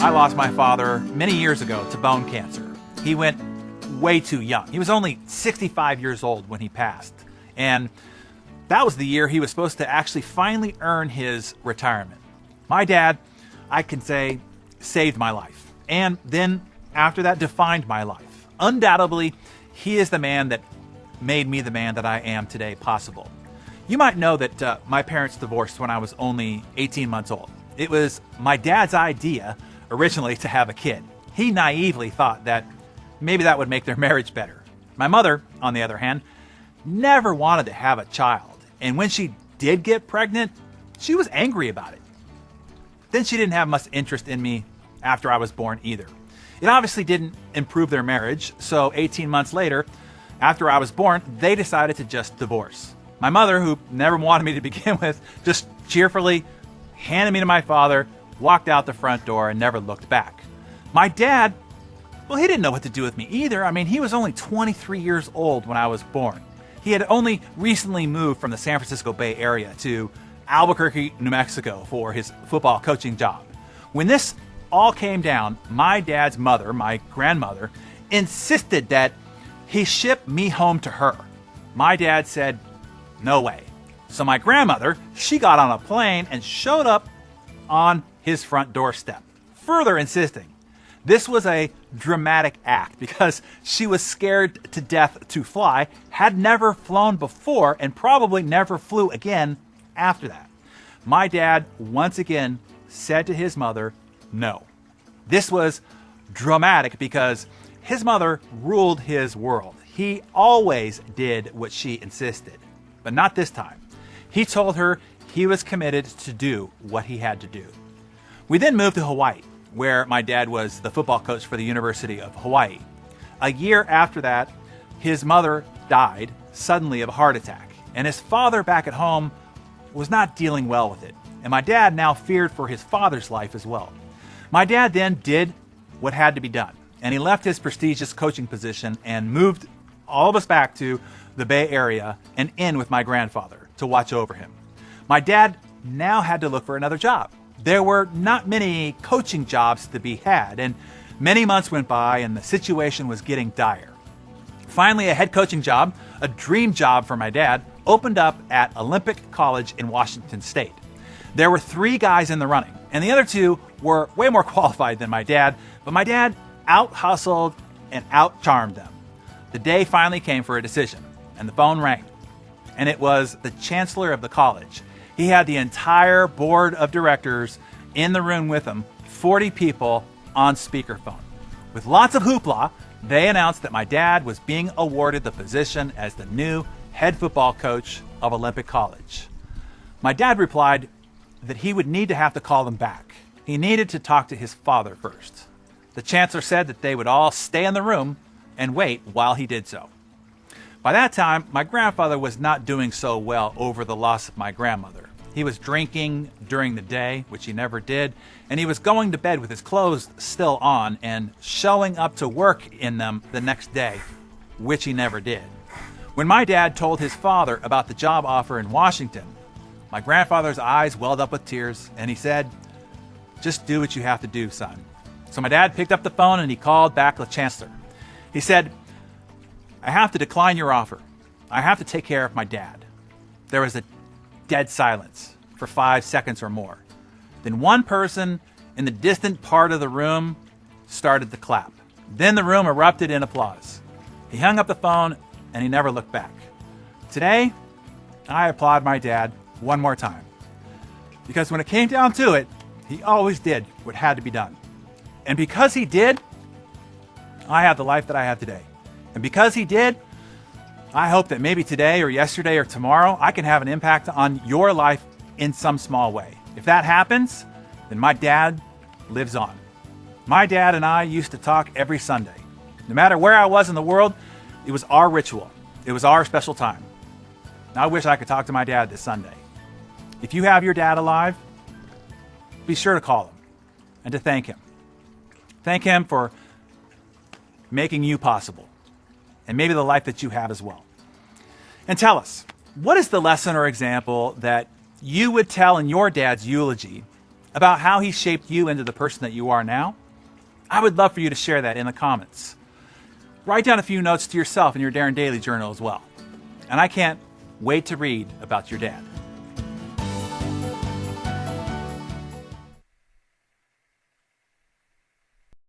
I lost my father many years ago to bone cancer. He went way too young. He was only 65 years old when he passed. And that was the year he was supposed to actually finally earn his retirement. My dad, I can say, saved my life. And then after that, defined my life. Undoubtedly, he is the man that made me the man that I am today possible. You might know that my parents divorced when I was only 18 months old. It was my dad's idea originally to have a kid. He naively thought that maybe that would make their marriage better. My mother, on the other hand, never wanted to have a child. And when she did get pregnant, she was angry about it. Then she didn't have much interest in me after I was born either. It obviously didn't improve their marriage, so 18 months later, after I was born, they decided to just divorce. My mother, who never wanted me to begin with, just cheerfully handed me to my father, walked out the front door, and never looked back. My dad, well, he didn't know what to do with me either. I mean, he was only 23 years old when I was born. He had only recently moved from the San Francisco Bay Area to Albuquerque, New Mexico for his football coaching job. When this all came down, my dad's mother, my grandmother, insisted that he ship me home to her. My dad said, no way. So my grandmother, she got on a plane and showed up on his front doorstep, further insisting. This was a dramatic act because she was scared to death to fly, had never flown before, and probably never flew again after that. My dad, once again, said to his mother, no. This was dramatic because his mother ruled his world. He always did what she insisted, but not this time. He told her he was committed to do what he had to do. We then moved to Hawaii, where my dad was the football coach for the University of Hawaii. A year after that, his mother died suddenly of a heart attack, and his father back at home was not dealing well with it. And my dad now feared for his father's life as well. My dad then did what had to be done, and he left his prestigious coaching position and moved all of us back to the Bay Area and in with my grandfather to watch over him. My dad now had to look for another job. There were not many coaching jobs to be had, and many months went by and the situation was getting dire. Finally, a head coaching job, a dream job for my dad, opened up at Olympic College in Washington State. There were 3 guys in the running, and the other 2 were way more qualified than my dad, but my dad out-hustled and out-charmed them. The day finally came for a decision, and the phone rang, and it was the chancellor of the college. He had the entire board of directors in the room with him, 40 people on speakerphone. With lots of hoopla, they announced that my dad was being awarded the position as the new head football coach of Olympic College. My dad replied that he would need to have to call them back. He needed to talk to his father first. The chancellor said that they would all stay in the room and wait while he did so. By that time, my grandfather was not doing so well over the loss of my grandmother. He was drinking during the day, which he never did, and he was going to bed with his clothes still on and showing up to work in them the next day, which he never did. When my dad told his father about the job offer in Washington, my grandfather's eyes welled up with tears, and he said, "Just do what you have to do, son." So my dad picked up the phone and he called back the chancellor. He said, "I have to decline your offer. I have to take care of my dad." There was a dead silence for 5 seconds or more. Then one person in the distant part of the room started to clap. Then the room erupted in applause. He hung up the phone and he never looked back. Today, I applaud my dad one more time. Because when it came down to it, he always did what had to be done. And because he did, I have the life that I have today. And because he did, I hope that maybe today or yesterday or tomorrow, I can have an impact on your life in some small way. If that happens, then my dad lives on. My dad and I used to talk every Sunday. No matter where I was in the world, it was our ritual. It was our special time. I wish I could talk to my dad this Sunday. If you have your dad alive, be sure to call him and to thank him. Thank him for making you possible, and maybe the life that you have as well. And tell us, what is the lesson or example that you would tell in your dad's eulogy about how he shaped you into the person that you are now? I would love for you to share that in the comments. Write down a few notes to yourself in your Darren Daily Journal as well. And I can't wait to read about your dad.